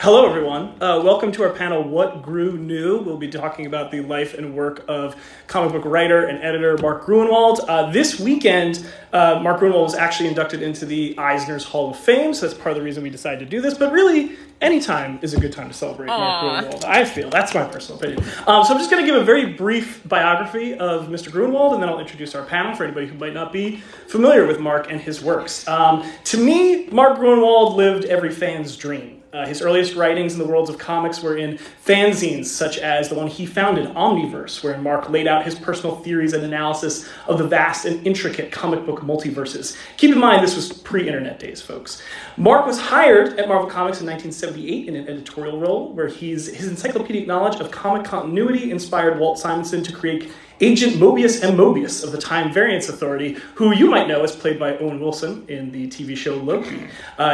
Hello, everyone. Welcome to our panel, What Grue Knew. We'll be talking about the life and work of comic book writer and editor Mark Gruenwald. This weekend, Mark Gruenwald was actually inducted into the Eisner's Hall of Fame, so that's part of the reason we decided to do this. But really, any time is a good time to celebrate Mark Gruenwald. I feel. That's my personal opinion. So I'm just going to give a very brief biography of Mr. Gruenwald, and then I'll introduce our panel for anybody who might not be familiar with Mark and his works. To me, Mark Gruenwald lived every fan's dream. His earliest writings in the worlds of comics were in fanzines, such as the one he founded, Omniverse, wherein Mark laid out his personal theories and analysis of the vast and intricate comic book multiverses. Keep in mind, this was pre-internet days, folks. Mark was hired at Marvel Comics in 1978 in an editorial role, where his encyclopedic knowledge of comic continuity inspired Walt Simonson to create Agent Mobius M. Mobius of the Time Variance Authority, who you might know is played by Owen Wilson in the TV show Loki.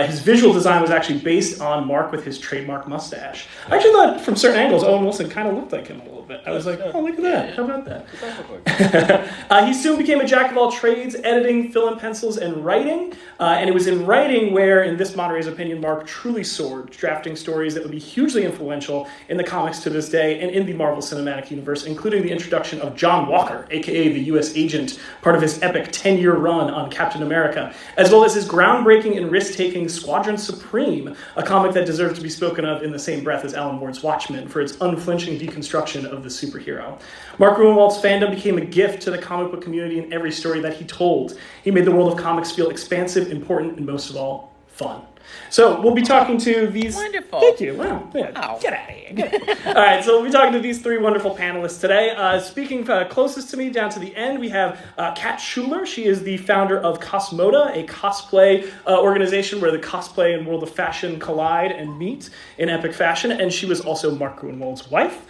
His visual design was actually based on Mark with his trademark mustache. I actually thought from certain angles Owen Wilson kind of looked like him a little bit. I was like, oh, look at that. How about that? He soon became a jack of all trades, editing, fill-in pencils, and writing. And it was in writing where, in this Monterey's opinion, Mark truly soared, drafting stories that would be hugely influential in the comics to this day and in the Marvel Cinematic Universe, including the introduction of John Walker, aka the U.S. agent, part of his epic 10-year run on Captain America, as well as his groundbreaking and risk-taking Squadron Supreme, a comic that deserves to be spoken of in the same breath as Alan Moore's Watchmen for its unflinching deconstruction of the superhero. Mark Gruenwald's fandom became a gift to the comic book community in every story that he told. He made the world of comics feel expansive, important, and most of all, fun. So we'll be talking to these... Wonderful. Thank you. Wow. Yeah. Wow. Get out of here. Get out of here. All right, so we'll be talking to these three wonderful panelists today. Speaking closest to me down to the end, we have Cat Schuller. She is the founder of Cosmoda, a cosplay organization where the cosplay and world of fashion collide and meet in epic fashion, and she was also Mark Gruenwald's wife.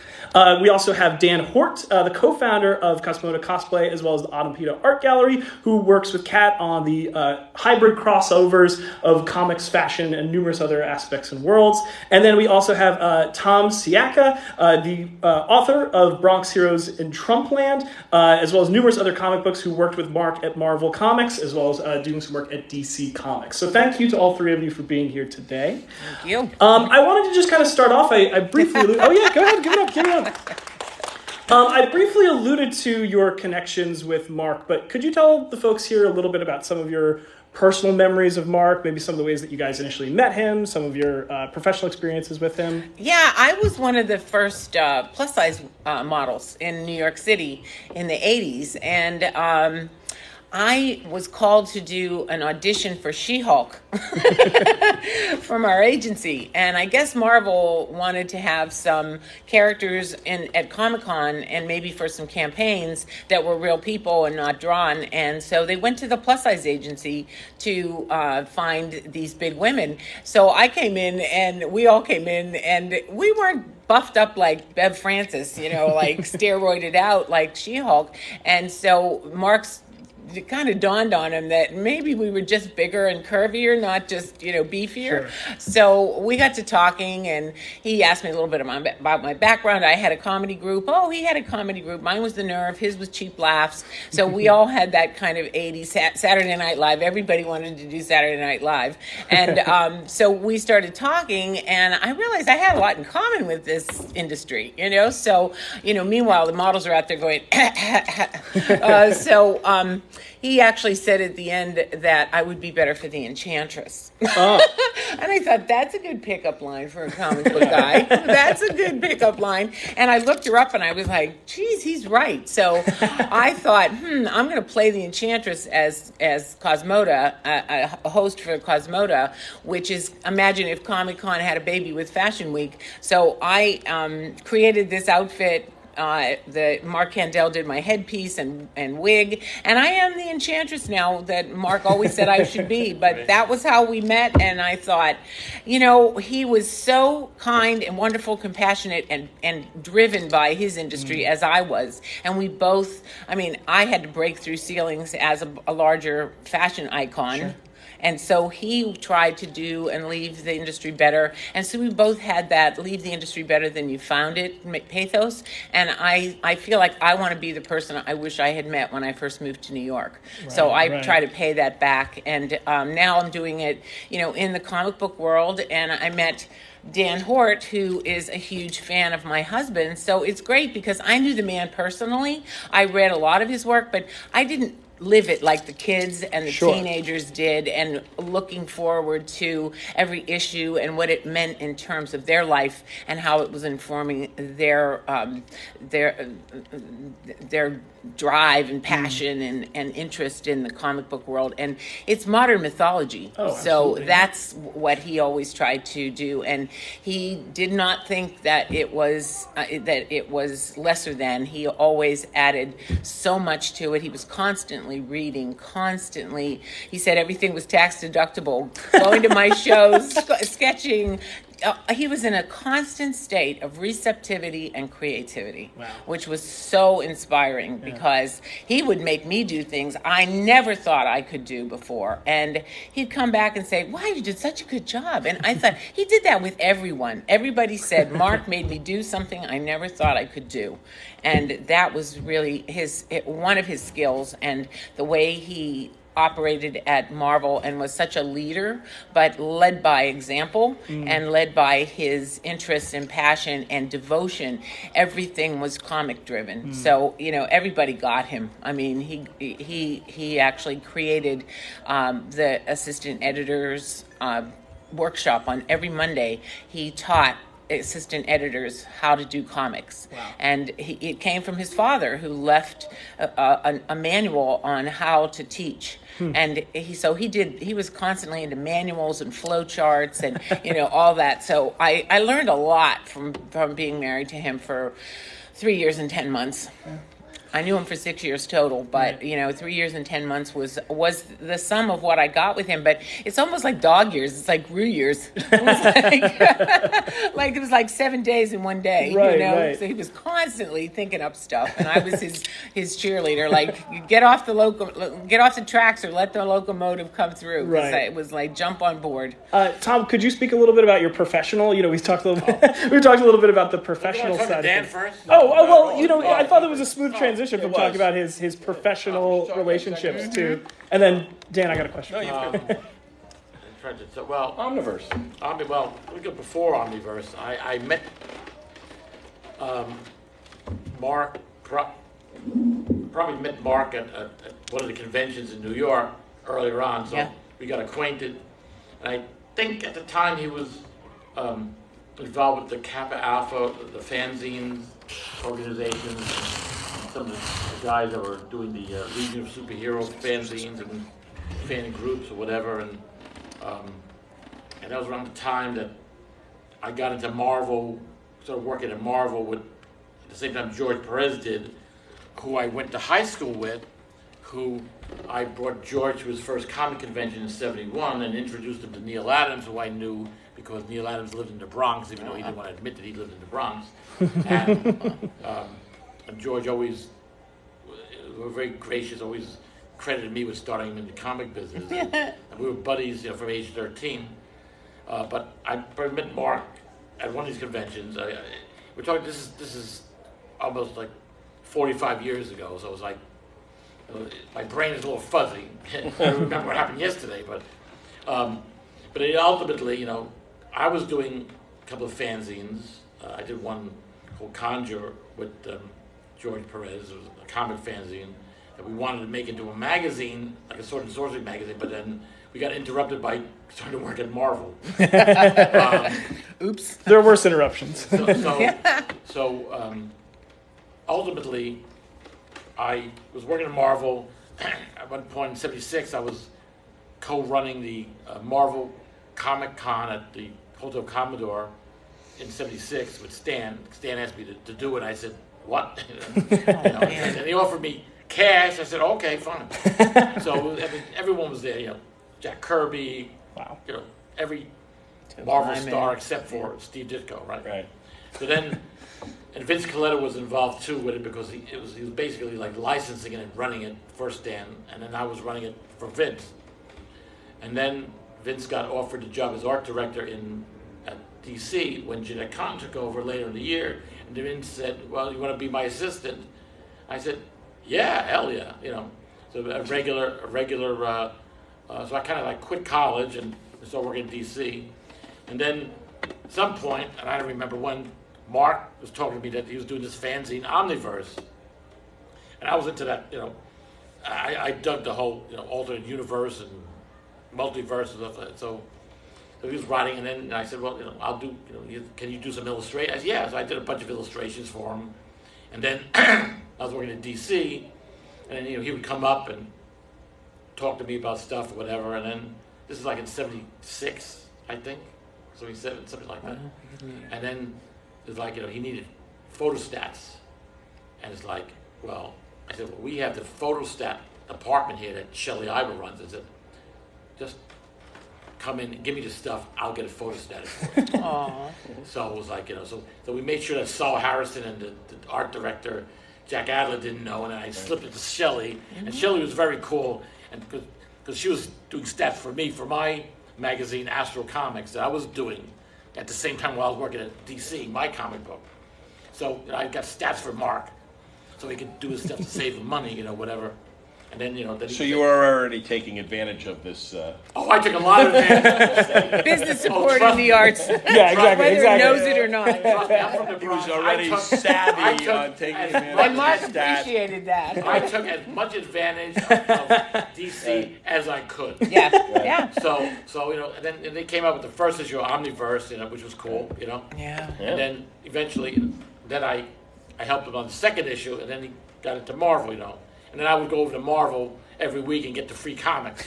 We also have Dan Hort, the co-founder of Cosmoda Cosplay, as well as the Otompita Art Gallery, who works with Cat on the hybrid crossovers of comics, fashion, and numerous other aspects and worlds. And then we also have Tom Sciacca, the author of Bronx Heroes in Trumpland, as well as numerous other comic books, who worked with Mark at Marvel Comics, as well as doing some work at DC Comics. So thank you to all three of you for being here today. Thank you. I wanted to just kind of start off. I briefly... Oh, yeah, go ahead. Give it up. I briefly alluded to your connections with Mark, but could you tell the folks here a little bit about some of your personal memories of Mark, maybe some of the ways that you guys initially met him, some of your professional experiences with him? Yeah, I was one of the first plus-size models in New York City in the 80s, and I was called to do an audition for She-Hulk from our agency. And I guess Marvel wanted to have some characters at Comic-Con and maybe for some campaigns that were real people and not drawn. And so they went to the plus-size agency to find these big women. So I came in, and we all came in, and we weren't buffed up like Bev Francis, like steroided out like She-Hulk. And so it kind of dawned on him that maybe we were just bigger and curvier, not just, beefier. Sure. So we got to talking, and he asked me a little bit about my background. I had a comedy group. Oh, he had a comedy group. Mine was The Nerve. His was Cheap Laughs. So we all had that kind of 80s Saturday Night Live. Everybody wanted to do Saturday Night Live. And so we started talking, and I realized I had a lot in common with this industry, So, meanwhile, the models are out there going, he actually said at the end that I would be better for the Enchantress. Oh. And I thought, that's a good pickup line for a comic book guy. That's a good pickup line. And I looked her up, and I was like, geez, he's right. So I thought, I'm going to play the Enchantress as Cosmoda, a host for Cosmoda, which is, imagine if Comic-Con had a baby with Fashion Week. So I created this outfit. The Mark Candell did my headpiece and wig, and I am the Enchantress now that Mark always said I should be. But right. That was how we met, and I thought, he was so kind and wonderful, compassionate, and driven by his industry as I was. And we both, I had to break through ceilings as a larger fashion icon. Sure. And so he tried to do and leave the industry better. And so we both had that leave the industry better than you found it pathos. And I feel like I want to be the person I wish I had met when I first moved to New York. Right, so I try to pay that back. And now I'm doing it, in the comic book world. And I met Dan Hort, who is a huge fan of my husband. So it's great because I knew the man personally. I read a lot of his work, but I didn't live it like the kids and the teenagers did, and looking forward to every issue and what it meant in terms of their life and how it was informing their drive and passion and interest in the comic book world. And it's modern mythology. So that's what he always tried to do. And he did not think that it was lesser than. He always added so much to it. He was constantly reading, constantly. He said everything was tax deductible. Going to my shows, sketching. He was in a constant state of receptivity and creativity, which was so inspiring because he would make me do things I never thought I could do before. And he'd come back and say, wow, you did such a good job. And I thought, he did that with everyone. Everybody said, Mark made me do something I never thought I could do. And that was really one of his skills, and the way he operated at Marvel and was such a leader, but led by example and led by his interest and passion and devotion. Everything was comic driven. So, everybody got him. I mean, he actually created the assistant editors workshop on every Monday. He taught assistant editors how to do comics. And it came from his father, who left a manual on how to teach. And he was constantly into manuals and flow charts and all that. So I learned a lot from being married to him for 3 years and 10 months. I knew him for 6 years total, but 3 years and 10 months was the sum of what I got with him. But it's almost like dog years. It's like Grue years. It was like it was like 7 days in one day. Right. So he was constantly thinking up stuff, and I was his cheerleader. Like, get off the tracks or let the locomotive come through. Right. It was like jump on board. Tom, could you speak a little bit about your professional? We talked a little bit. We talked a little bit about the professional side. Dan first? I thought it was a smooth transition from talking about his professional relationships to, and then Dan, I got a question. Omniverse. We go before Omniverse. I met Mark. Probably met Mark at one of the conventions in New York earlier on. So we got acquainted, and I think at the time he was involved with the Kappa Alpha, the fanzines organizations. Some of the guys that were doing the Legion of Superhero fanzines and fan groups or whatever, and that was around the time that I got into Marvel, started working at Marvel with, at the same time George Perez did, who I went to high school with, who I brought George to his first comic convention in '71 and introduced him to Neil Adams, who I knew because Neil Adams lived in the Bronx, even though he didn't want to admit that he lived in the Bronx. And George always was very gracious, always credited me with starting him in the comic business. And we were buddies, from age 13. But I met Mark at one of these conventions. We're talking. This is almost like 45 years ago. So it was like my brain is a little fuzzy. I don't remember what happened yesterday, but ultimately, I was doing a couple of fanzines. I did one called Conjure with George Perez. It was a comic fanzine that we wanted to make into a magazine, like a sword and sorcery magazine, but then we got interrupted by starting to work at Marvel. Oops. There are worse interruptions. So ultimately, I was working at Marvel. At one point in '76, I was co-running the Marvel Comic Con at the Hotel Commodore in '76 with Stan. Stan asked me to do it. I said, what? And he offered me cash. I said, okay, fine. So everyone was there, Jack Kirby, every Marvel star except for Steve Ditko, right? So then, and Vince Coletta was involved too with it because he was basically like licensing it and running it for Stan, and then I was running it for Vince. And then Vince got offered a job as art director at DC when Jeanette Cotton took over later in the year. And Vince said, well, you want to be my assistant? I said, yeah, hell yeah, So a regular. So I kind of quit college and started working at DC. And then at some point, and I don't remember when, Mark was talking to me that he was doing this fanzine Omniverse, and I was into that. I dug the whole alternate universe and multiverse and stuff. So he was writing, and then I said, well, I'll do. Can you do some illustrations? Yeah, so I did a bunch of illustrations for him, and then I was working at DC, and then he would come up and talk to me about stuff or whatever, and then this is like in '76, I think, '77, something like that, and then it's like he needed photostats, and it's like, well, I said, well, we have the photostat department here that Shelley Iver runs. I said, just come in and give me the stuff, I'll get it photostated for you. Aww. So it was like, so we made sure that Saul Harrison and the art director, Jack Adler, didn't know, and I slipped it to Shelley, and Shelley was very cool, and because she was doing stats for me, for my magazine, Astro Comics, that I was doing at the same time while I was working at DC, my comic book. So I got stats for Mark, so he could do his stuff to save him money, whatever. And then, then So you were already taking advantage of this. Oh, I took a lot of advantage. Business support in the arts. Yeah, exactly. Whether exactly. he knows it or not. Trust me, I'm from the He was Bronx. already savvy on taking advantage And of Mark his stats. appreciated that. I took as much advantage of DC as I could. Yeah, yeah. So and then they came out with the first issue of Omniverse, which was cool, Yeah. And then eventually, then I helped him on the second issue, and then he got into Marvel, And then I would go over to Marvel every week and get the free comics,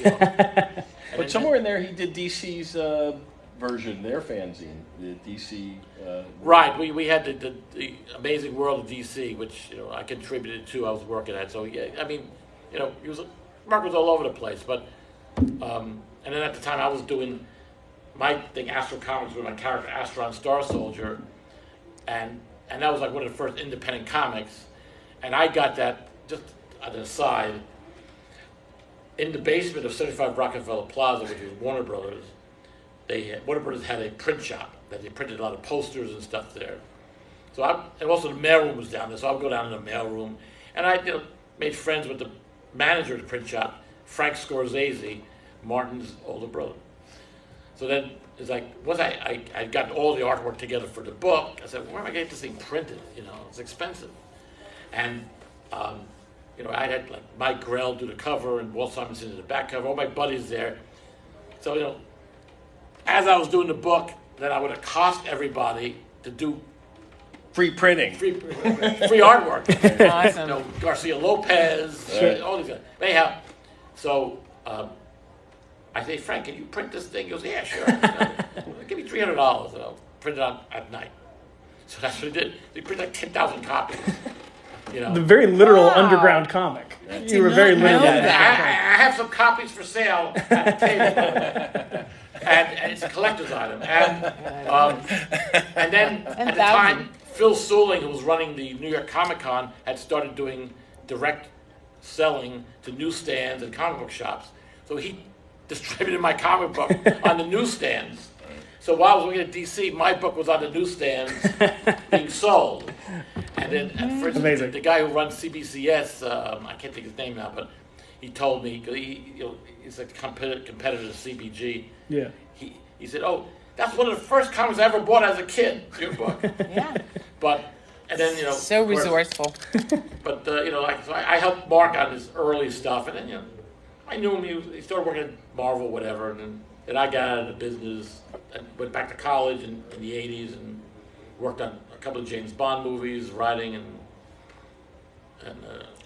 But somewhere in there he did DC's version, their fanzine, the DC. Right, we had the Amazing World of DC, which I contributed to. I was working at, so yeah. I mean, Mark was all over the place, but and then at the time I was doing my thing, Astro Comics, with my character Astron Star Soldier, and that was like one of the first independent comics, and I got that just on the side in the basement of 75 Rockefeller Plaza, which was Warner Brothers. Warner Brothers had a print shop that they printed a lot of posters and stuff there. So and also the mailroom was down there, so I would go down in the mailroom, and I made friends with the manager of the print shop, Frank Scorsese, Martin's older brother. So then it's like, once I'd gotten all the artwork together for the book, I said, where am I going to get this thing printed? It's expensive. And, I had like Mike Grell do the cover and Walt Simonson do the back cover, all my buddies there. So, as I was doing the book, then I would accost everybody to do Free printing. free artwork. Awesome. Garcia Lopez, all these guys. Anyhow, so I say, Frank, can you print this thing? He goes, yeah, sure. Give me $300 and I'll print it out at night. So that's what he did. He printed like 10,000 copies. The very literal underground comic. You were very literal. I have some copies for sale at the table. and it's a collector's item. And then at the time, Phil Suling, who was running the New York Comic Con, had started doing direct selling to newsstands and comic book shops. So he distributed my comic book on the newsstands. So while I was working at DC, my book was on the newsstands being sold. And then, for instance, the guy who runs CBCS, I can't think his name now, but he told me, because he's a competitor to CBG. Yeah. He said, oh, that's one of the first comics I ever bought as a kid, your book. Yeah. And then, so resourceful. But, so I helped Mark on his early stuff, and then, I knew him. He started working at Marvel, whatever, and then I got out of the business and went back to college in the 80s and worked on a couple of James Bond movies, writing, and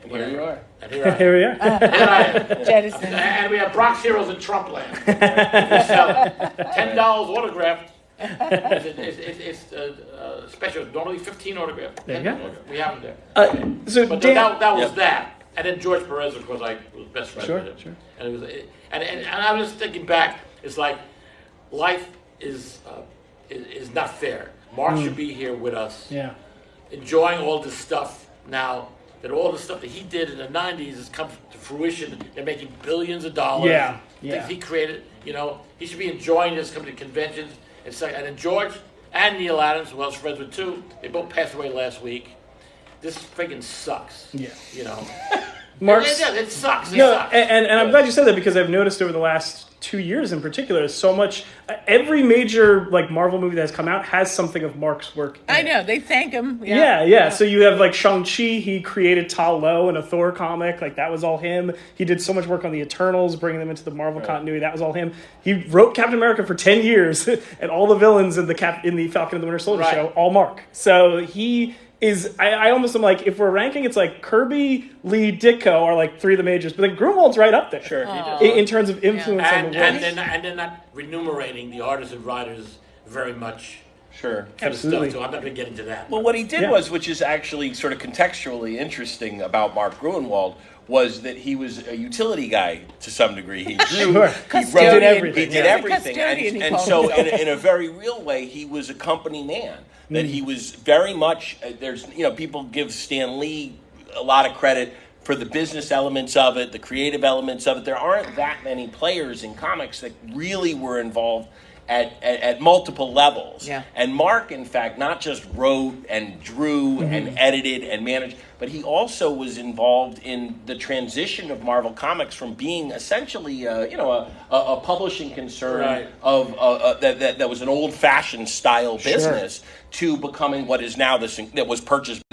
here you are. And here I am. Here we are. Here I am. Jettison. And we have Bronx Heroes in Trumpland. We sell $10 autographed. It's special. Normally 15 autographed. There you go. We have them there. So But Dan, that was that. And then George Perez, of course, I was best friends with him. Sure. And it was, and I was just thinking back. It's like life is not fair. Mark should be here with us, enjoying all this stuff now. That all the stuff that he did in the '90s has come to fruition. They're making billions of dollars. Things he created. He should be enjoying this, coming to conventions. And then George and Neil Adams, who I was friends with too, they both passed away last week. This freaking sucks. Mark's. Yeah, it sucks. It No, sucks. and I'm glad you said that because I've noticed over the last 2 years in particular, so much. Every major like Marvel movie that has come out has something of Mark's work. I know they thank him. Yeah. So you have like Shang-Chi. He created Ta Lo in a Thor comic. Like that was all him. He did so much work on the Eternals, bringing them into the Marvel continuity. That was all him. He wrote Captain America for 10 years, and all the villains in the Falcon and the Winter Soldier show, all Mark. So he is. I almost am like, if we're ranking, it's like Kirby, Lee, Ditko are like three of the majors, but like Gruenwald's right up there. Sure. In terms of influence on the world. And they're not remunerating the artists and writers very much. Sure. Absolutely. Stuff, so I'm not going to get into that. Well, what he did was, which is actually sort of contextually interesting about Mark Gruenwald, was that he was a utility guy to some degree. He drew, he wrote everything. He did everything. And so himself. in a very real way, he was a company man. That he was very much, there's, people give Stan Lee a lot of credit for the business elements of it, the creative elements of it. There aren't that many players in comics that really were involved at multiple levels. Yeah. And Mark, in fact, not just wrote and drew and edited and managed, but he also was involved in the transition of Marvel Comics from being essentially, a publishing concern that was an old-fashioned style business to becoming what is now that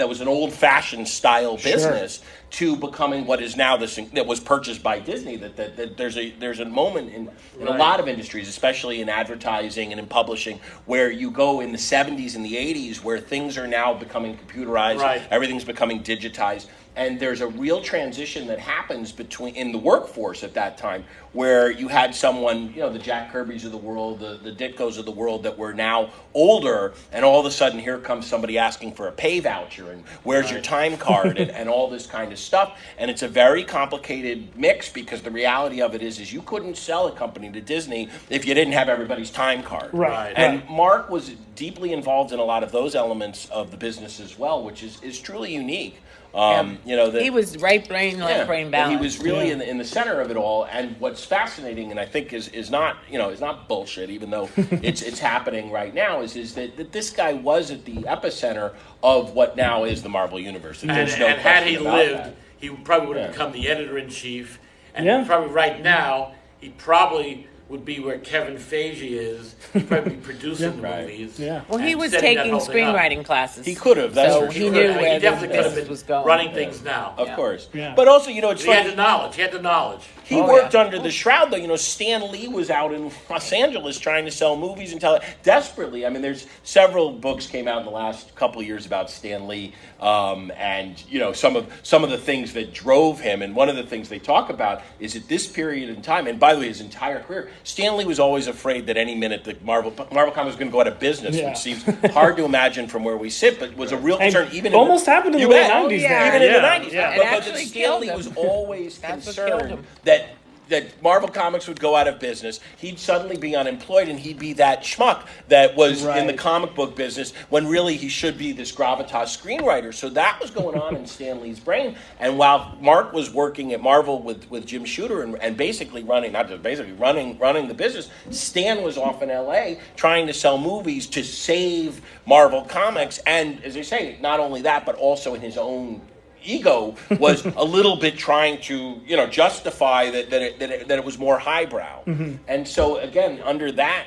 was an old-fashioned style business to becoming what is now that was purchased by Disney. That there's a moment in a lot of industries, especially in advertising and in publishing, where you go in the 70s and the 80s where things are now becoming computerized, everything's becoming digitized. And there's a real transition that happens in the workforce at that time, where you had someone, the Jack Kirbys of the world, the Ditkos of the world that were now older, and all of a sudden here comes somebody asking for a pay voucher, and where's your time card, and all this kind of stuff. And it's a very complicated mix, because the reality of it is you couldn't sell a company to Disney if you didn't have everybody's time card. And Mark was deeply involved in a lot of those elements of the business as well, which is truly unique. He was right brain, left brain balance. He was really in the center of it all. And what's fascinating, and I think is not bullshit, even though it's happening right now, is that this guy was at the epicenter of what now is the Marvel Universe. And had he lived, he probably would have become the editor-in-chief. And probably right now, he probably would be where Kevin Feige is. He'd probably be producing the movies. Yeah. Well, he was taking screenwriting classes. He could have. That's for sure. He knew where he definitely could have been was going. running things now. Of course. Yeah. But also, it's he had the knowledge. He had the knowledge. He worked under the shroud, though. Stan Lee was out in Los Angeles trying to sell movies and desperately. I mean, there's several books came out in the last couple of years about Stan Lee, and some of the things that drove him. And one of the things they talk about is at this period in time, and by the way, his entire career, Stan Lee was always afraid that any minute the Marvel Comics was going to go out of business, which seems hard to imagine from where we sit, but was a real concern. Even almost happened in the late 90s. Even in the 90s. Yeah. But Stan Lee was always concerned that Marvel Comics would go out of business. He'd suddenly be unemployed, and he'd be that schmuck that was in the comic book business when really he should be this gravitas screenwriter. So that was going on in Stan Lee's brain. And while Mark was working at Marvel with Jim Shooter and basically running the business, Stan was off in L.A. trying to sell movies to save Marvel Comics. And as I say, not only that, but also in his own ego was a little bit trying to justify that it was more highbrow. And so again, under that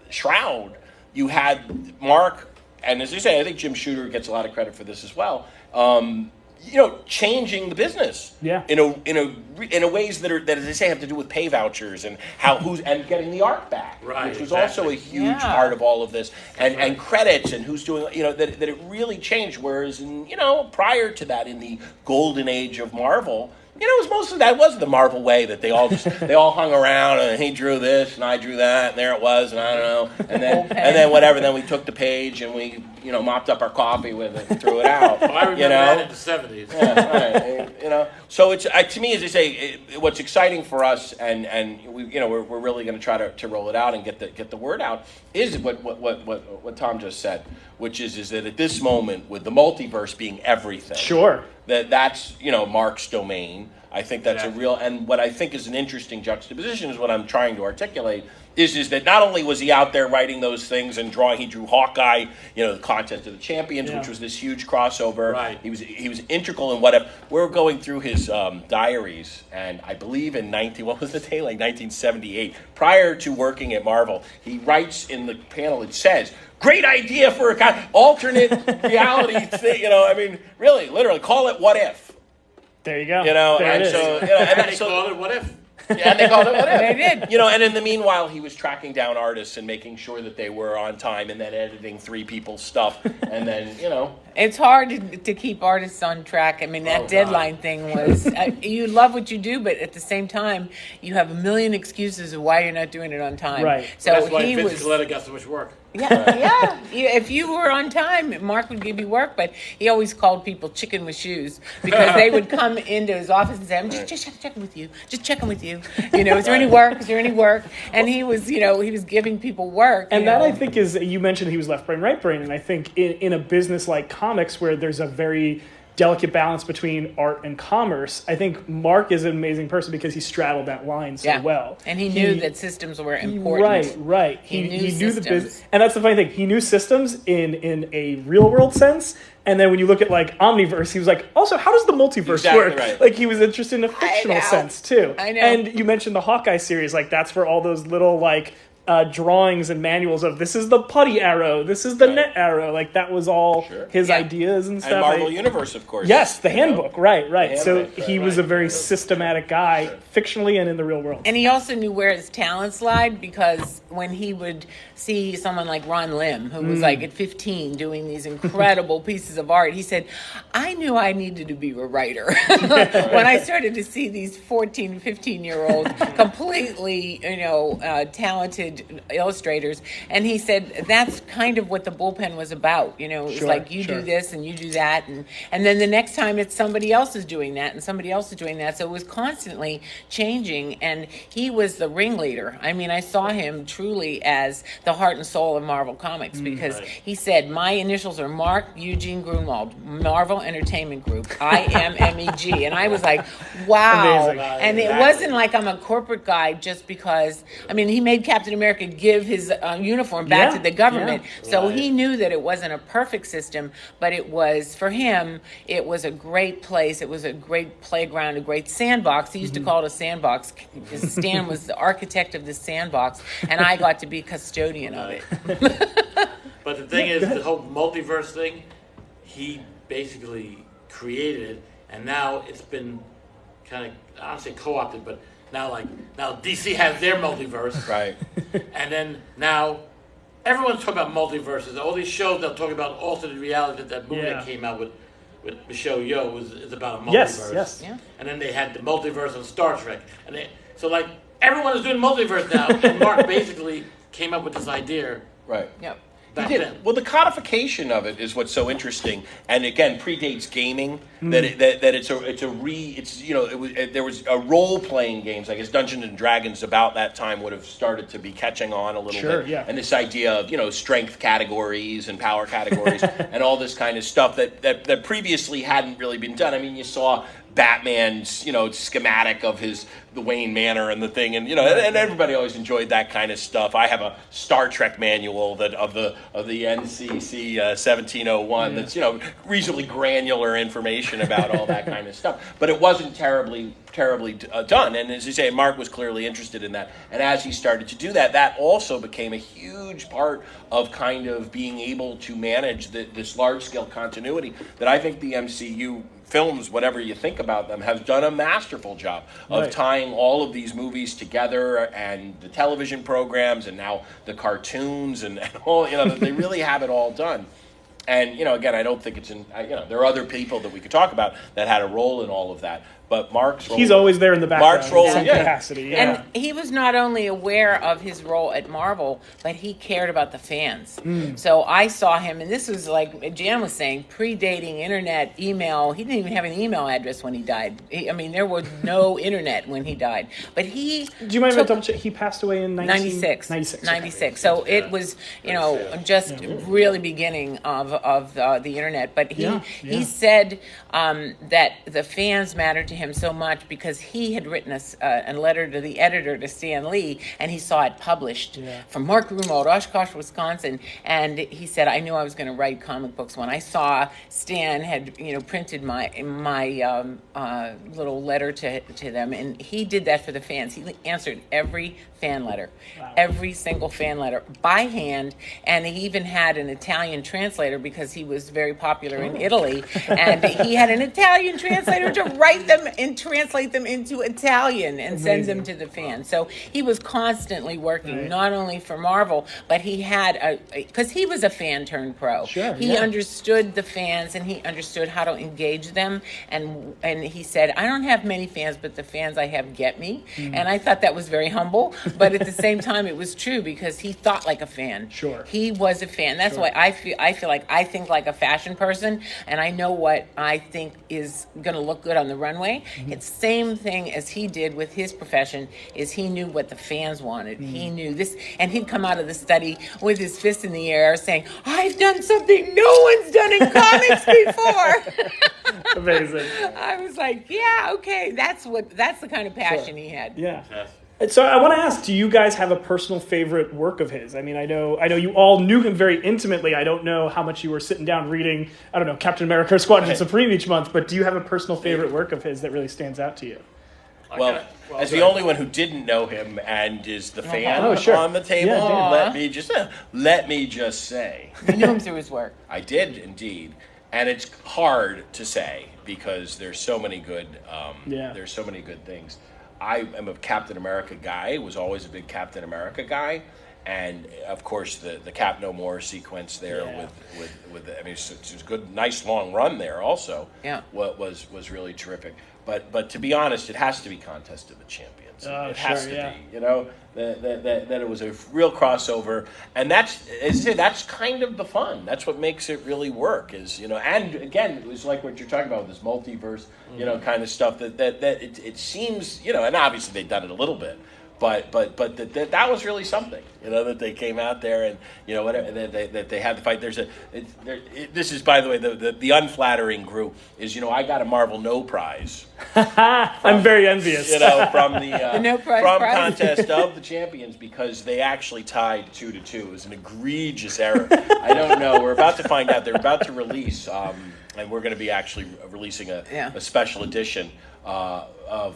shroud, you had Mark, and as I say, I think Jim Shooter gets a lot of credit for this as well, changing the business in a ways that as I say, have to do with pay vouchers and and getting the art back, which was also a huge part of all of this, and credits and who's doing that it really changed. Whereas prior to that, in the golden age of Marvel, it was mostly that was the Marvel way, that they all hung around and he drew this and I drew that and there it was and I don't know and then whatever. Then we took the page and we mopped up our coffee with it and threw it out. I remember that in the 70s. Yeah, right. So it's to me, as I say, what's exciting for us, and we're really going to try to roll it out and get the word out, is what Tom just said, which is that at this moment, with the multiverse being everything, that's Mark's domain. I think that's a real, and what I think is an interesting juxtaposition is what I'm trying to articulate, is that not only was he out there writing those things and drawing, he drew Hawkeye, the Contest of the Champions, which was this huge crossover. Right. He was integral in whatever. We're going through his diaries, and I believe in 1978, prior to working at Marvel, he writes in the panel, it says, "Great idea for a kind of alternate reality thing." Really, literally, call it What If. There you go. There it is. And they call it What If. Yeah, and they called it What If. They did. And in the meanwhile, he was tracking down artists and making sure that they were on time, and then editing three people's stuff, and then It's hard to keep artists on track. I mean, that deadline thing was, you love what you do, but at the same time, you have a million excuses of why you're not doing it on time. Right. So That's why he Vince was. Coletta got so much work. Yeah. If you were on time, Mark would give you work, but he always called people chicken with shoes because they would come into his office and say, "I'm just checking with you. Just checking with you. Is there any work? Is there any work?" And he was, he was giving people work. And that, I think, is, you mentioned he was left brain, right brain, and I think in a business like comics where there's a very delicate balance between art and commerce, I think Mark is an amazing person because he straddled that line so well. And he knew that systems were important. Right. He knew the systems. business. And that's the funny thing. He knew systems in a real world sense. And then when you look at like Omniverse, he was like, also, how does the multiverse work? Right. Like, he was interested in a fictional sense too. I know. And you mentioned the Hawkeye series, like that's where all those little like drawings and manuals of this is the putty arrow, this is the net arrow, like that was all his ideas and stuff. And Marvel Universe, of course. Yes, the handbook, right. So handbook, he was a very systematic guy, fictionally and in the real world. And he also knew where his talents lied because when he would see someone like Ron Lim, who was like at 15 doing these incredible pieces of art, he said, "I knew I needed to be a writer." When I started to see these 14, 15-year-olds completely, talented illustrators, and he said that's kind of what the bullpen was about. It's like you do this and you do that, and then the next time it's somebody else is doing that and somebody else is doing that. So it was constantly changing, and he was the ringleader. I mean, I saw him truly as the heart and soul of Marvel Comics because he said, "My initials are Mark Eugene Gruenwald, Marvel Entertainment Group, IMMEG," and I was like, "Wow!" Amazing. And it wasn't like I'm a corporate guy just because. I mean, he made Captain America give his uniform back to the government, so he knew that it wasn't a perfect system, but it was for him. It was a great place. It was a great playground, a great sandbox. He used to call it a sandbox. Stan was the architect of the sandbox, and I got to be custodian of it. But the thing is, the whole multiverse thing, he basically created it, and now it's been kind of, I don't say co-opted, but now DC has their multiverse. Right. And then now everyone's talking about multiverses. All these shows they'll talk about alternate reality. That movie that came out with Michelle Yeoh is about a multiverse. Yes. Yeah. And then they had the multiverse on Star Trek. So everyone is doing multiverse now. And Mark basically came up with this idea. Right. Yep. Back He did. then. Well, the codification of it is what's so interesting, and again predates gaming. There was a role playing games. I guess Dungeons and Dragons about that time would have started to be catching on a little bit. Yeah. And this idea of strength categories and power categories and all this kind of stuff that previously hadn't really been done. I mean, you saw Batman's schematic of the Wayne Manor and the thing, and and everybody always enjoyed that kind of stuff. I have a Star Trek manual of the NCC 1701 that's reasonably granular information about all that kind of stuff, but it wasn't terribly done. And as you say, Mark was clearly interested in that, and as he started to do that, that also became a huge part of kind of being able to manage this large scale continuity that I think the MCU films, whatever you think about them, have done a masterful job of tying all of these movies together, and the television programs, and now the cartoons, and all. They really have it all done. And again, I don't think it's in. There are other people that we could talk about that had a role in all of that. But Mark's role, he's always there in the background. Mark's role, in some capacity. Yeah. And he was not only aware of his role at Marvel, but he cared about the fans. So I saw him, and this was like Jan was saying, predating internet, email. He didn't even have an email address when he died. There was no internet when he died. But he Do you mind if I double check? He passed away in 96. 96. 96. So it was, just really beginning of the internet. But he said that the fans mattered to him. him so much because he had written a letter to the editor, to Stan Lee, and he saw it published from Mark Gruenwald, Oshkosh, Wisconsin, and he said, I knew I was going to write comic books when I saw Stan had, printed my little letter to them, and he did that for the fans. He answered every fan letter, every single fan letter by hand, and he even had an Italian translator because he was very popular in Italy, and he had an Italian translator to write them and translate them into Italian and send them to the fans. So he was constantly working, not only for Marvel, but he had because he was a fan turned pro. He understood the fans, and he understood how to engage them, and he said, I don't have many fans, but the fans I have get me. And I thought that was very humble, but at the same time it was true because he thought like a fan. He was a fan. That's why I feel like I think like a fashion person, and I know what I think is going to look good on the runway. It's the same thing as he did with his profession, is he knew what the fans wanted. He knew this, and he'd come out of the study with his fist in the air saying, I've done something no one's done in comics before. Amazing. I was like, yeah, okay, that's the kind of passion he had. So I want to ask, do you guys have a personal favorite work of his? I mean, I know you all knew him very intimately. I don't know how much you were sitting down reading, Captain America or Squadron Supreme each month, but do you have a personal favorite work of his that really stands out to you? Well, as the only one who didn't know him and is the fan on the table, let me just say. You knew him through his work. I did indeed. And it's hard to say because there's so many good there's so many good things. I am a Captain America guy, was always a big Captain America guy. And of course the Cap No More sequence there with I mean it's a good, nice long run there also. What was really terrific. But to be honest, it has to be Contest of the Champions. It has to be, that it was a real crossover, and that's, as I say, that's kind of the fun. That's what makes it really work. And again, it was like what you're talking about with this multiverse, kind of stuff. That it seems, and obviously they've done it a little bit. But that was really something, that they came out there and whatever that they had to fight. This is, by the way, the unflattering Grue is I got a Marvel No Prize. I'm very envious. From the No Prize from prize. Contest of the Champions, because they actually tied 2-2. It was an egregious error. I don't know. We're about to find out. They're about to release, and we're going to be actually releasing a special edition of.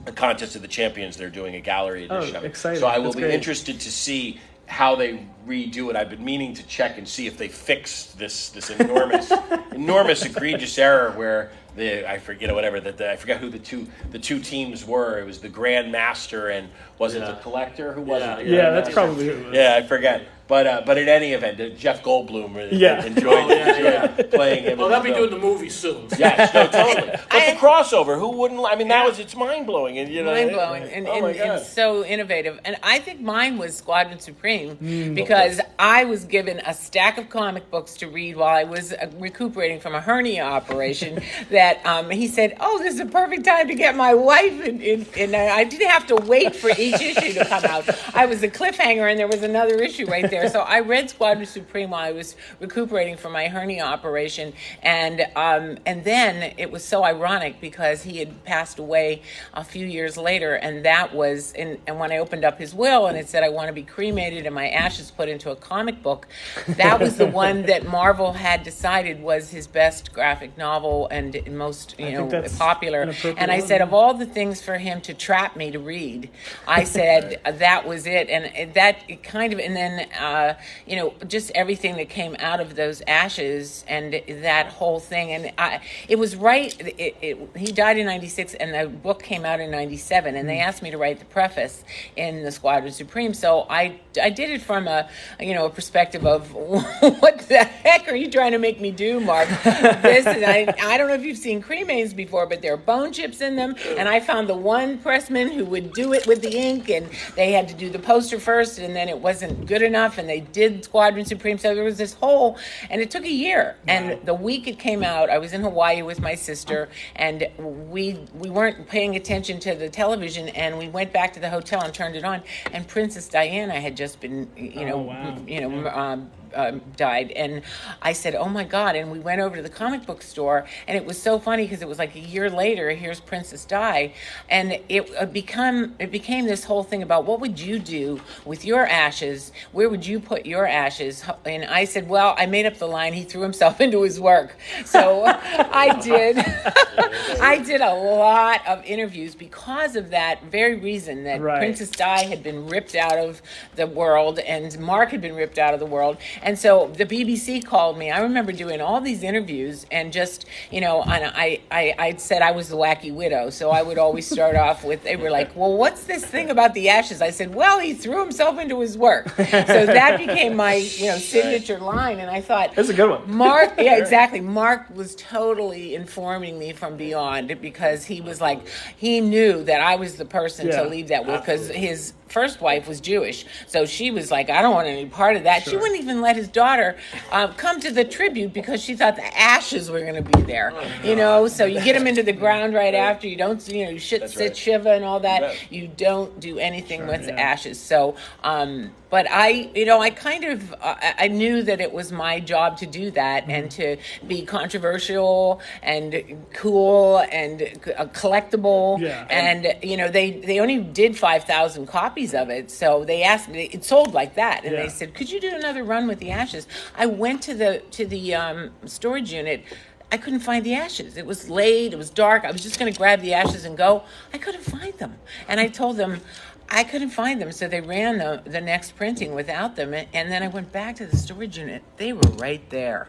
The Contest of the Champions. They're doing a gallery edition of it. Exciting. So I will be interested to see how they redo it. I've been meaning to check and see if they fixed this enormous egregious error where I forget who the two teams were. It was the Grand Master and was it the Collector? Who was it? That's probably who it was. Yeah, I forget. But in any event, Jeff Goldblum enjoyed playing him. Well, they'll be doing the movie soon. Yes, no, totally. But the crossover, who wouldn't? I mean, it's mind blowing, mind blowing, and so innovative. And I think mine was Squadron Supreme because I was given a stack of comic books to read while I was recuperating from a hernia operation. That he said, "Oh, this is a perfect time to get my wife," and I didn't have to wait for each issue to come out. I was a cliffhanger, and there was another issue right there. So I read Squadron Supreme while I was recuperating from my hernia operation, and then it was so ironic because he had passed away a few years later, and that was and when I opened up his will and it said I want to be cremated and my ashes put into a comic book, that was the one that Marvel had decided was his best graphic novel and most popular. And I said, of all the things for him to trap me to read, I said that was it, and that it kind of, and then just everything that came out of those ashes and that whole thing. And it was right. He died in 96 and the book came out in 97, and they asked me to write the preface in the Squadron Supreme. So I did it from a perspective of what the heck are you trying to make me do, Mark? This is, I don't know if you've seen cremains before, but there are bone chips in them. And I found the one pressman who would do it with the ink, and they had to do the poster first, and then it wasn't good enough, and they did Squadron Supreme. So there was this whole, and it took a year. Wow. And the week it came out, I was in Hawaii with my sister, and we weren't paying attention to the television, and we went back to the hotel and turned it on, and Princess Diana had just been, died. And I said, oh my God. And we went over to the comic book store, and it was so funny because it was like a year later, here's Princess Di. And it became this whole thing about what would you do with your ashes? Where would you put your ashes? And I said, well, I made up the line, he threw himself into his work. So I did. I did a lot of interviews because of that very reason, that Princess Di had been ripped out of the world and Mark had been ripped out of the world. And so the BBC called me. I remember doing all these interviews and just, and I said I was the wacky widow. So I would always start off with, they were like, well, what's this thing about the ashes? I said, well, he threw himself into his work. So that became my, signature line. And I thought, that's a good one. Mark, yeah, exactly. Mark was totally informing me from beyond, because he was like, he knew that I was the person to leave that with, because his first wife was Jewish. So she was like, I don't want any part of that. Sure. She wouldn't even let his daughter come to the tribute because she thought the ashes were going to be there. So you get them into the ground right after. You don't, you sit Shiva and all that. You don't do anything with the ashes. So, but I kind of, I knew that it was my job to do that and to be controversial and cool and collectible. Yeah. And, they only did 5,000 copies of it. So they asked me, it sold like that. And they said, could you do another run with the ashes? I went to the storage unit. I couldn't find the ashes. It was late. It was dark. I was just going to grab the ashes and go. I couldn't find them. And I told them I couldn't find them. So they ran the next printing without them. And then I went back to the storage unit. They were right there.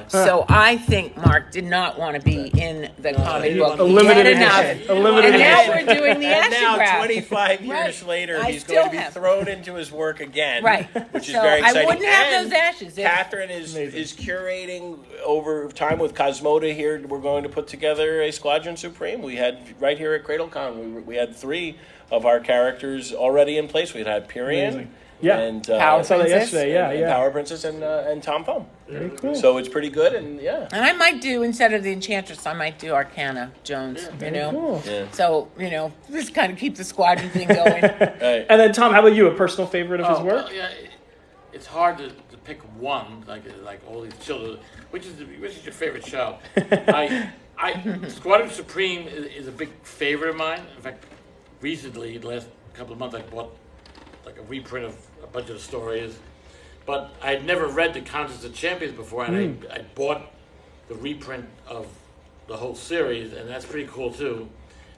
So I think Mark did not want to be in the comic book. A limited edition. And now we're doing the action now, graph. 25 years later, he's going to be thrown into his work again. Right. Which is very exciting. I wouldn't have those ashes. Catherine is curating over time with Cosmoda here. We're going to put together a Squadron Supreme. We had right here at CradleCon, we had 3 of our characters already in place. We had Pyrian, and Power Princess, Power Princess, and Tom Foam. Very cool. So it's pretty good, and And I might do, instead of the Enchantress, I might do Arcana Jones. Cool. Yeah. So just kind of keep the squadron thing going. Right. And then Tom, how about you? A personal favorite of his work? Well, it's hard to pick one, like all these children. Which is your favorite show? Squadron Supreme is a big favorite of mine. In fact, recently, the last couple of months, I bought like a reprint of a bunch of the stories. But I had never read the Contest of Champions before, and I bought the reprint of the whole series, and that's pretty cool too.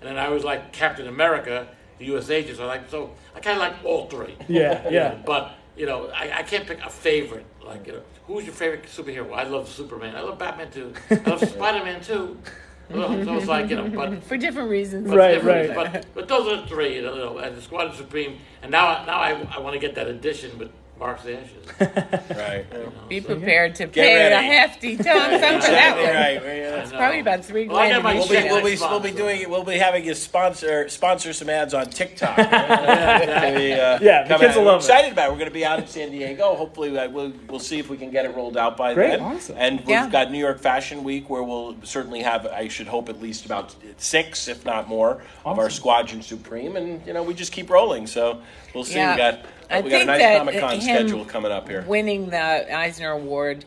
And then I was like Captain America, the U.S. agent, so I kind of like all 3. Yeah. But I can't pick a favorite. Who's your favorite superhero? I love Superman. I love Batman too. I love Spider-Man too. So it's like, but for different reasons. Right. But those are the 3, and the Squadron Supreme. And now I want to get that edition with Mark's ashes. Right. Be prepared to pay a hefty Tom sum for that one. Right. It's probably about $3 Well, We'll be doing it. We'll be having you sponsor some ads on TikTok. The kids will love it. Excited about it. We're going to be out in San Diego. Hopefully, we'll see if we can get it rolled out by then. Awesome. And we've got New York Fashion Week, where we'll certainly have, I should hope, at least about 6, if not more, of our Squadron Supreme, and we just keep rolling. So we'll see. Yeah. We got a nice Comic-Con schedule coming up here. Winning the Eisner Award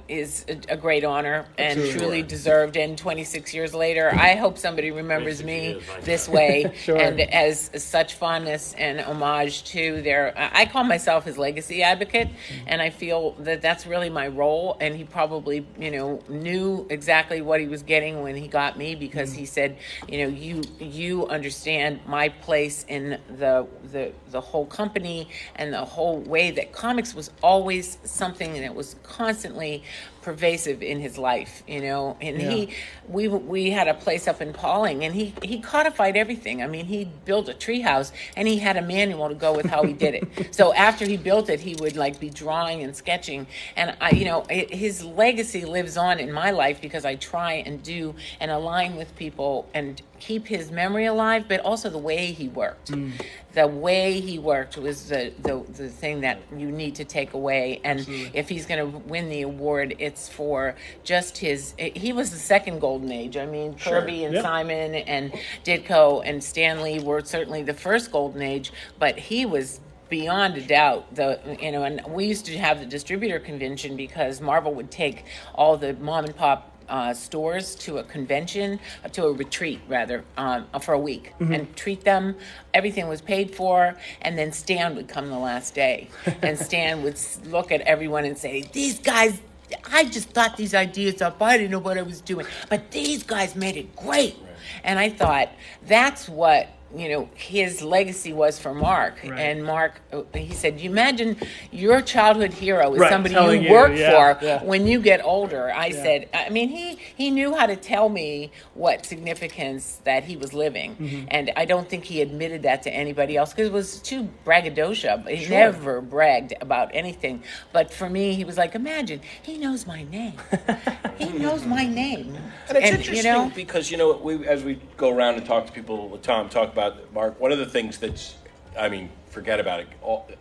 is a great honor and truly deserved. And 26 years later, I hope somebody remembers me this way and as such fondness and homage to their. I call myself his legacy advocate, and I feel that that's really my role. And he probably, knew exactly what he was getting when he got me, because he said, you understand my place in the whole company and the whole way that comics was always something that was constantly pervasive in his life, and we had a place up in Pauling, and he codified everything. I mean, he built a treehouse and he had a manual to go with how he did it. So after he built it, he would be drawing and sketching, and his legacy lives on in my life, because I try and do and align with people and keep his memory alive, but also the way he worked. The way he worked was the thing that you need to take away. And if he's going to win the award, it's for just he was the second golden age. I mean, Kirby and Simon and Ditko and Stan Lee were certainly the first golden age, but he was beyond a doubt, and we used to have the distributor convention because Marvel would take all the mom and pop stores to a convention, to a retreat rather, for a week, and treat them. Everything was paid for, and then Stan would come the last day, and Stan would look at everyone and say, "These guys, I just thought these ideas up. I didn't know what I was doing, but these guys made it great." Right. And I thought that's what his legacy was for Mark. Right. And Mark, he said, "You imagine your childhood hero is somebody you work for when you get older." I said, I mean, he knew how to tell me what significance that he was living. And I don't think he admitted that to anybody else because it was too braggadocio. He never bragged about anything. But for me, he was like, imagine, he knows my name. He knows my name. And it's interesting because, as we go around and talk to people with Tom, talk about Mark, one of the things that's, forget about it,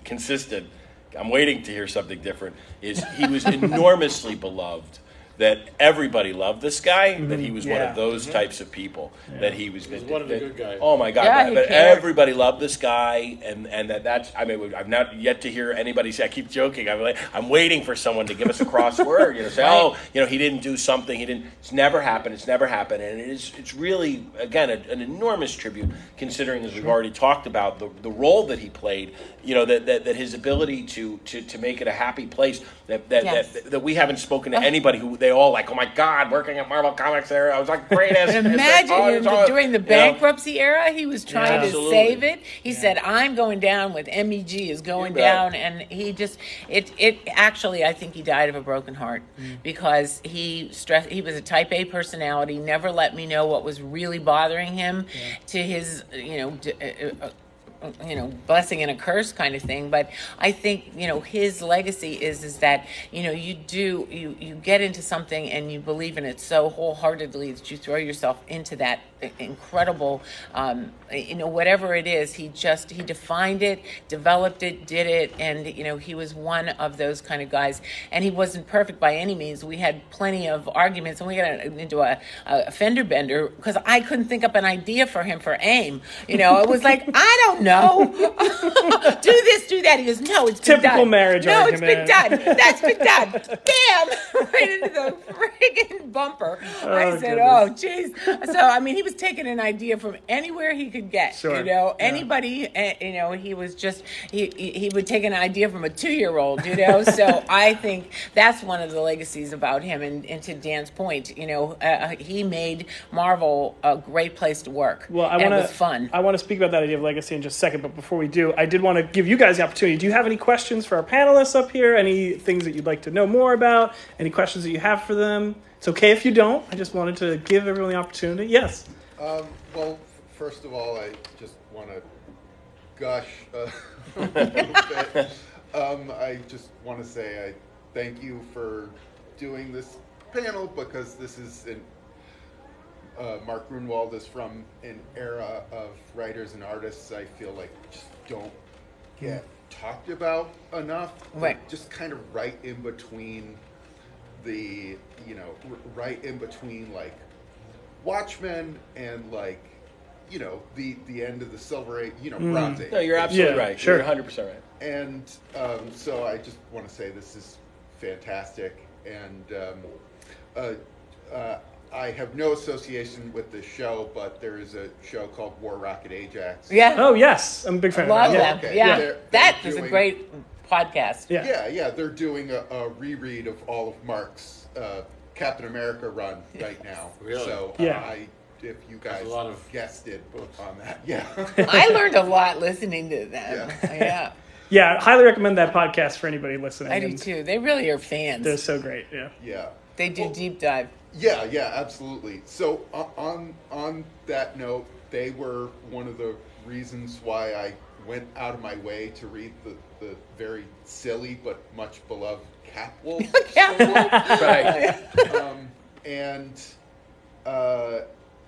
consistent, I'm waiting to hear something different, is he was enormously beloved, that everybody loved this guy, that he was one of those types of people, that he was one of the good guys. Oh my God, but everybody loved this guy, and that's, I've not yet to hear anybody say, I keep joking, I'm waiting for someone to give us a crossword, say, he didn't do something, it's never happened, and it's really, again, an enormous tribute, considering, as we've already talked about, the role that he played, that his ability to make it a happy place, that we haven't spoken to anybody who they all like, oh my God, working at Marvel Comics there, I was like, great as. And imagine during the bankruptcy era, he was trying to save it. He said, I'm going down with MEG is going down, and he just, it actually, I think he died of a broken heart because he was a type A personality, never let me know what was really bothering him to his, blessing and a curse kind of thing. But I think, his legacy is that, you get into something and you believe in it so wholeheartedly that you throw yourself into that incredible, whatever it is, he defined it, developed it, did it. And, he was one of those kind of guys, and he wasn't perfect by any means. We had plenty of arguments, and we got into a fender bender because I couldn't think up an idea for him for AIM. It was like, I don't know. Do this, do that. He goes, no, it's been done. Typical marriage argument. No, it's been done. That's been done. Bam! Right into the friggin' bumper. I said, oh, jeez. So, he was taking an idea from anywhere he could get. Sure. Anybody, he was just, he would take an idea from a 2-year-old, So I think that's one of the legacies about him. And to Dan's point, he made Marvel a great place to work. Well, it was fun. I want to speak about that idea of legacy in just a second, but before we do, I did want to give you guys the opportunity. Do you have any questions for our panelists up here? Any things that you'd like to know more about? Any questions that you have for them? It's okay if you don't. I just wanted to give everyone the opportunity. Yes. Well, first of all, I just want to gush a little bit. I just want to say I thank you for doing this panel because this is Mark Gruenwald is from an era of writers and artists I feel like just don't get talked about enough. Right. Just kind of right in between right in between like Watchmen and like, the end of the Silver Age, Bronze Age. No, you're absolutely right. Sure. You're 100% right. And so I just want to say this is fantastic. And I have no association with this show, but there is a show called War Rocket Ajax. Yeah. Oh, yes. I'm a big fan Love of that. them. Okay. Yeah. That is a great podcast. Yeah. They're doing a reread of all of Mark's Captain America run right now. Really? So if you guys guessed it on that, I learned a lot listening to them. Yeah. Yeah, highly recommend that podcast for anybody listening. I do too. They really are fans. They're so great. Yeah. They do deep dive. Yeah, absolutely. So on that note, they were one of the reasons why I went out of my way to read the very silly but much beloved Catwolf. Right. And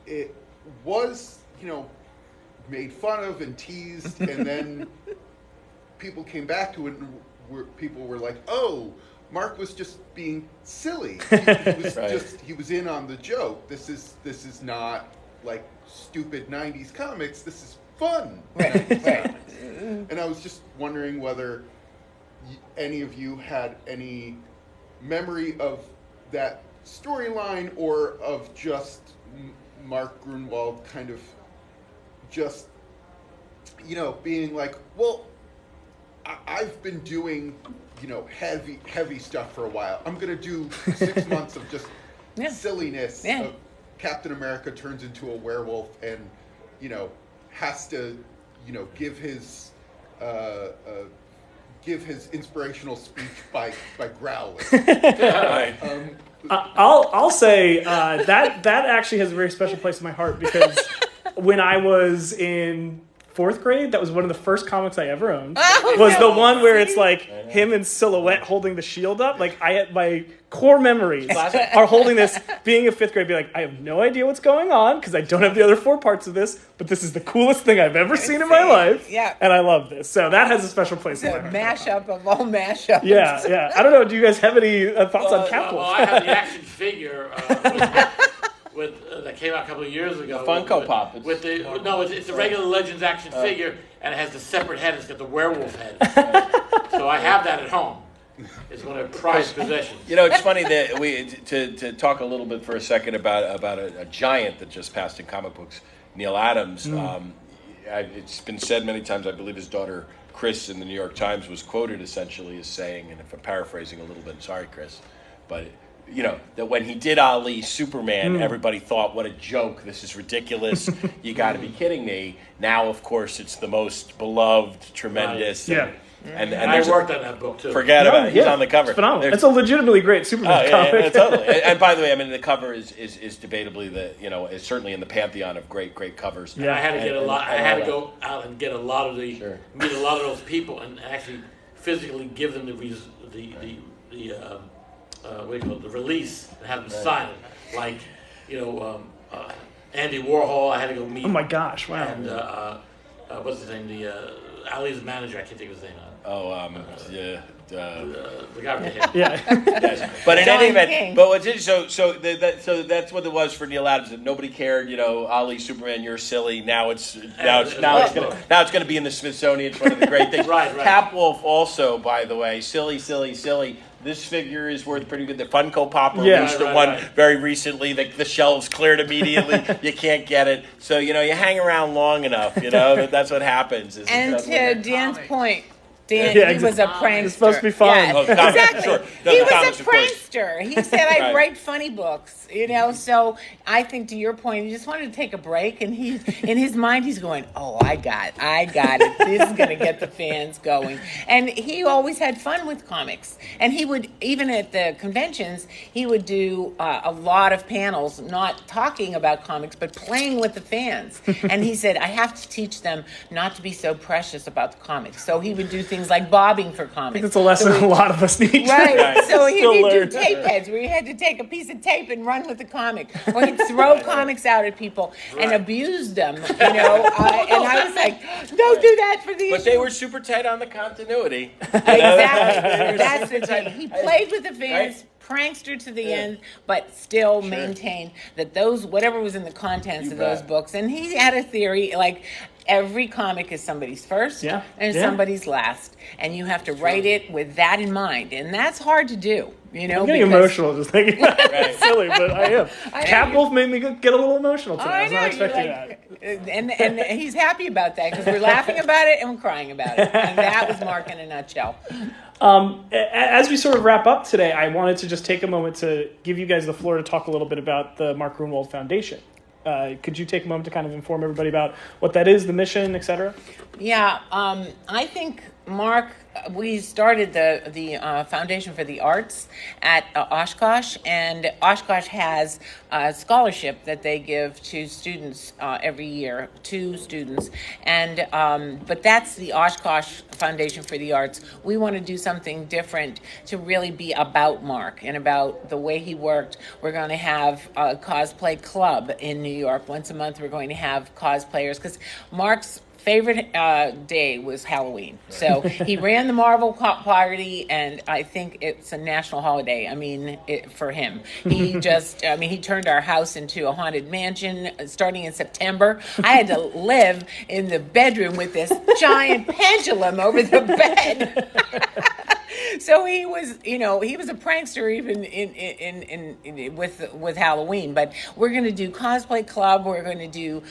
it was, made fun of and teased, and then people came back to it and people were like, oh, Mark was just being silly. He was he was in on the joke. This is not like stupid 90s comics. This is fun. Right. And I was just wondering whether any of you had any memory of that storyline or of just Mark Gruenwald kind of just, being like, well, I've been doing, heavy stuff for a while. I'm going to do 6 months of just silliness. Yeah. Of Captain America turns into a werewolf and, has to, give his inspirational speech by growling. Right. I'll say that actually has a very special place in my heart because when I was in 4th grade, that was one of the first comics I ever owned. Was the one where it's like him in silhouette holding the shield up. Like my core memories are holding this, being in 5th grade, be like, I have no idea what's going on because I don't have the other 4 parts of this, but this is the coolest thing I've ever seen in my life. Yeah. And I love this. So that has a special place It's in my a heart. mashup of all mashups. Yeah. I don't know. Do you guys have any thoughts on Cat Well, Wolf? I have the action figure that came out a couple of years ago. The Funko Pop. It's a regular Legends action figure, and it has the separate head. It's got the werewolf head. So I have that at home. It's one of my prized possessions. It's funny that to talk a little bit for a second about a giant that just passed in comic books, Neil Adams. It's been said many times. I believe his daughter Chris in the New York Times was quoted essentially as saying, and if I'm paraphrasing a little bit, sorry, Chris, but that when he did Ali Superman, everybody thought, what a joke, this is ridiculous, you got to be kidding me. Now, of course, it's the most beloved, tremendous. Right. And I worked on that book, too. Forget about it. He's on the cover. It's phenomenal. There's- It's a legitimately great Superman comic. Yeah, totally. And by the way, the cover is debatably is certainly in the pantheon of great covers. Yeah. I had to get a lot. I and had all to that. go out and get a lot of meet a lot of those people, and actually physically give them the release and have them sign it. Like, Andy Warhol, I had to go meet. Oh my gosh! Wow. And what's his name? Ali's manager. I can't think of his name now. The guy with the hair. Yeah. But in any John event, King. but what's interesting, so that's what it was for Neil Adams. That nobody cared. Ali Superman, you're silly. Now it's gonna be in the Smithsonian. It's one of the great things. Right. Cap Wolf also, by the way, silly. This figure is worth pretty good. The Funko Pop released one very recently. The shelves cleared immediately. You can't get it. So, you hang around long enough, that's what happens. And to Dan's point, Dan, Yeah, he was a prankster. It's supposed to be fun. Yeah, Oh, comics, exactly. sure. No, He the was comics, a of course. prankster. He said, I Right. write funny books, So I think to your point, he just wanted to take a break, and he's in his mind, he's going, oh, I got it. This is going to get the fans going. And he always had fun with comics. And he would, even at the conventions, he would do a lot of panels, not talking about comics, but playing with the fans. And he said, I have to teach them not to be so precious about the comics. So he would do things like bobbing for comics. I think that's a lesson a lot of us need. Right. So he'd Still do learn. tape heads where you had to take a piece of tape and run with the comic. Or he'd throw comics out at people and abuse them, and I was like, don't do that for the But issue. they were super tight on the continuity. Exactly. That's the thing. He played with the fans, prankster to the end, but still maintained that whatever was in the contents of those books. And he had a theory, like, every comic is somebody's first and somebody's last. And you have to write it with that in mind. And that's hard to do, I'm getting emotional just thinking about it. It's silly, but I am. Cat Wolf made me get a little emotional today. I was not expecting that. And he's happy about that because we're laughing about it and we're crying about it. And that was Mark in a nutshell. As we sort of wrap up today, I wanted to just take a moment to give you guys the floor to talk a little bit about the Mark Gruenwald Foundation. Could you take a moment to kind of inform everybody about what that is, the mission, et cetera? Yeah, I think, Mark, we started the Foundation for the Arts at Oshkosh, and Oshkosh has a scholarship that they give to students every year, 2 students, and but that's the Oshkosh Foundation for the Arts. We want to do something different to really be about Mark and about the way he worked. We're going to have a cosplay club in New York. Once a month we're going to have cosplayers, because Mark's favorite day was Halloween. So he ran the Marvel party, and I think it's a national holiday. I mean, for him, he just, I mean, he turned our house into a haunted mansion starting in September. I had to live in the bedroom with this giant pendulum over the bed. So he was, he was a prankster even in with Halloween. But we're going to do cosplay club. We're going to do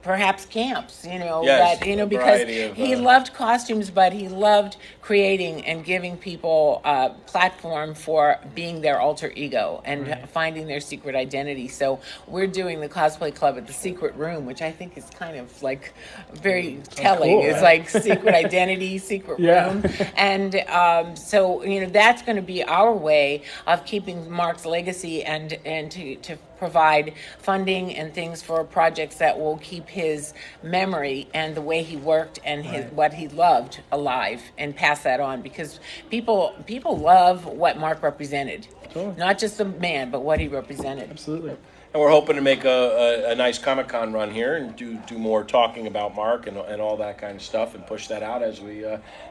perhaps camps, Yes, because he loved costumes, but he loved creating and giving people a platform for being their alter ego and finding their secret identity. So we're doing the cosplay club at the secret room, which I think is kind of like very telling. Cool, it's like secret identity, secret room. And so, that's going to be our way of keeping Mark's legacy and to provide funding and things for projects that will keep his memory and the way he worked and what he loved alive and pass that on, because people love what Mark represented. Totally. Not just the man, but what he represented. Absolutely. And we're hoping to make a nice Comic-Con run here and do more talking about Mark and all that kind of stuff and push that out as we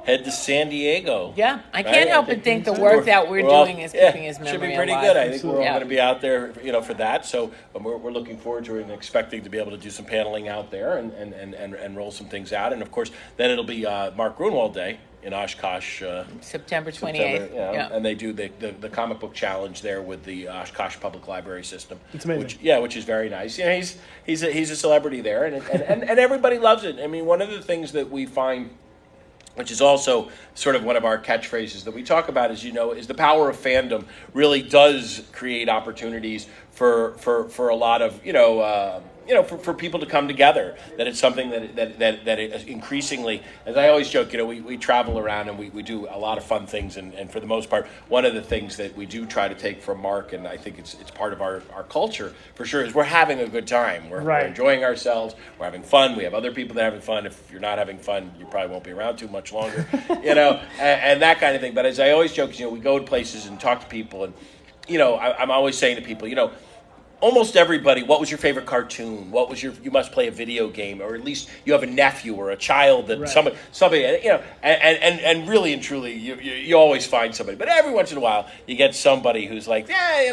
head to San Diego. Yeah, I can't help but think the work that we're doing is keeping his memory should be pretty alive. good. I think we're all going to be out there, for that. So we're looking forward to it and expecting to be able to do some paneling out there and roll some things out. And of course, then it'll be Mark Gruenwald Day in Oshkosh, September 28th. And they do the comic book challenge there with the Oshkosh Public Library system. It's amazing. Which is very nice. He's a celebrity there, and everybody loves it. I mean, one of the things that we find, which is also sort of one of our catchphrases that we talk about, is the power of fandom really does create opportunities for a lot of for people to come together. That it's something that it increasingly, as I always joke, we travel around and we do a lot of fun things, and for the most part, one of the things that we do try to take from Mark, and I think it's part of our culture for sure, is we're having a good time. We're enjoying ourselves. We're having fun. We have other people that are having fun. If you're not having fun, you probably won't be around too much longer, and that kind of thing. But as I always joke, we go to places and talk to people, and I'm always saying to people, almost everybody, what was your favorite cartoon? What was you must play a video game, or at least you have a nephew or a child that somebody, and really and truly, you always find somebody. But every once in a while, you get somebody who's like, they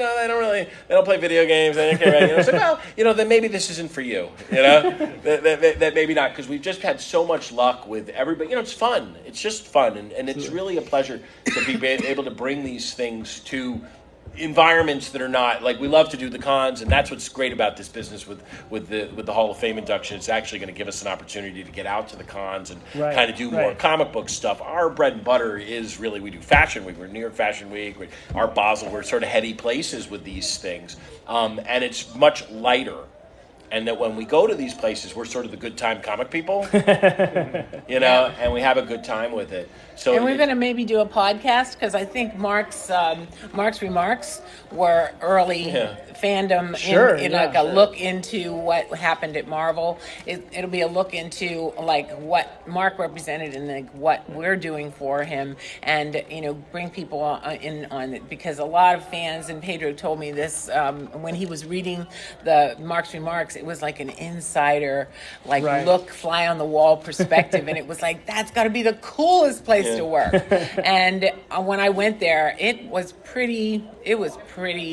don't play video games. They don't care. It's like, then maybe this isn't for you. That maybe not, because we've just had so much luck with everybody. It's fun. It's just fun, and it's really a pleasure to be able to bring these things to environments that are not like, we love to do the cons, and that's what's great about this business with the Hall of Fame induction. It's actually going to give us an opportunity to get out to the cons and kind of do more comic book stuff. Our bread and butter is really, we do Fashion Week. We're New York Fashion Week. Our Basel. We're sort of heady places with these things, and it's much lighter. And that when we go to these places, we're sort of the good time comic people, and we have a good time with it. So, and we're going to maybe do a podcast, because I think Mark's remarks were early fandom in a look into what happened at Marvel. It'll be a look into like what Mark represented and like what we're doing for him, and bring people in on it, because a lot of fans, and Pedro told me this when he was reading the Mark's remarks, it was like an insider look, fly on the wall perspective, and it was like, that's got to be the coolest place to work. And when I went there, it was pretty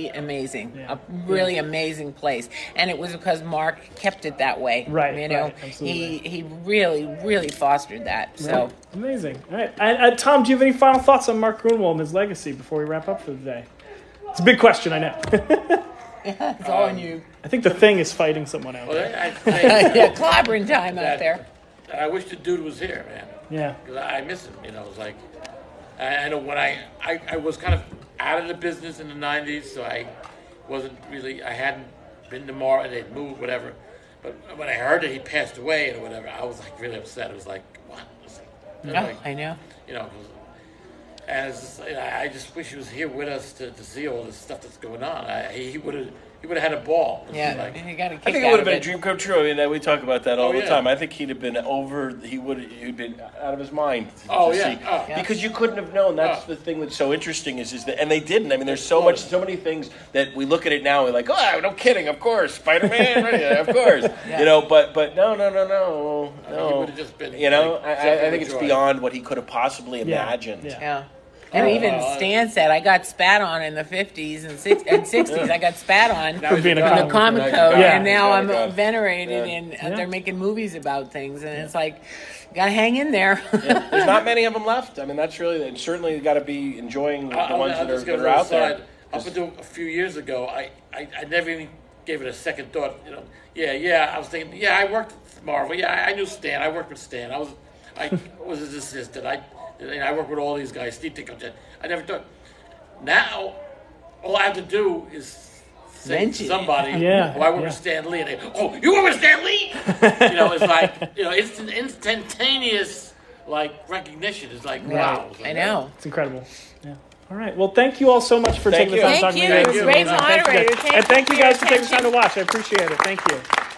amazing. A really amazing place, and it was because Mark kept it that way. He really fostered that. So amazing. All right, and Tom, do you have any final thoughts on Mark Gruenwald and his legacy before we wrap up for the day? It's a big question, I know. It's all on you. I think the Thing is fighting someone out there. Clobbering time out there. I wish the dude was here, man. Yeah. Because I miss him. It's like, I know when I was kind of out of the business in the 90s, so I hadn't been to Marvel, and they'd moved, whatever. But when I heard that he passed away or whatever, I was like really upset. It was like, what? I know. And I just wish he was here with us to see all this stuff that's going on. He would have he would have had a ball. Yeah, Like, you got to kick I think it out would have of been a it. dream come true. I mean, we talk about that all Oh, the yeah. time. I think he'd have been he'd been out of his mind. Oh, to yeah. see. Oh. Yeah. Because you couldn't have known. That's the thing that's so interesting is that, and they didn't. I mean, there's so many things that we look at it now and we're like, oh, no kidding, of course, Spider-Man, right? Yeah, of course. Yeah. You know, but no. I think he would have just been. You know, like, I think it's joy. beyond what he could have possibly imagined. Yeah. Yeah. And even Stan said, I got spat on in the 50s and 60s. I got spat on Now he's being a a in comic the comic book. code, Yeah. and now I'm Yeah. venerated, Yeah. and they're making movies about things, and it's like, gotta hang in there. Yeah. There's not many of them left. I mean, that's really, and certainly you got to be enjoying the ones I'll that just are, give that it are an out there. aside. Up until a few years ago, I never even gave it a second thought. You know, I was thinking, I worked with Marvel. Yeah, I knew Stan. I worked with Stan. I was his assistant. I worked with all these guys. Steve Tickleton. I never thought. Now, all I have to do is say to Mention it. somebody, Yeah, I work yeah. with Stan Lee. And they, oh, you work with Stan Lee? It's like, it's an instantaneous, like, recognition. It's like, wow. It's like, I know. It's incredible. Yeah. All right. Well, thank you all so much for Thank taking the time you. to talk Thank to me. you. This is Great amazing. Thank you guys. moderator. And thank you guys for taking the time attention. to watch. I appreciate it. Thank you.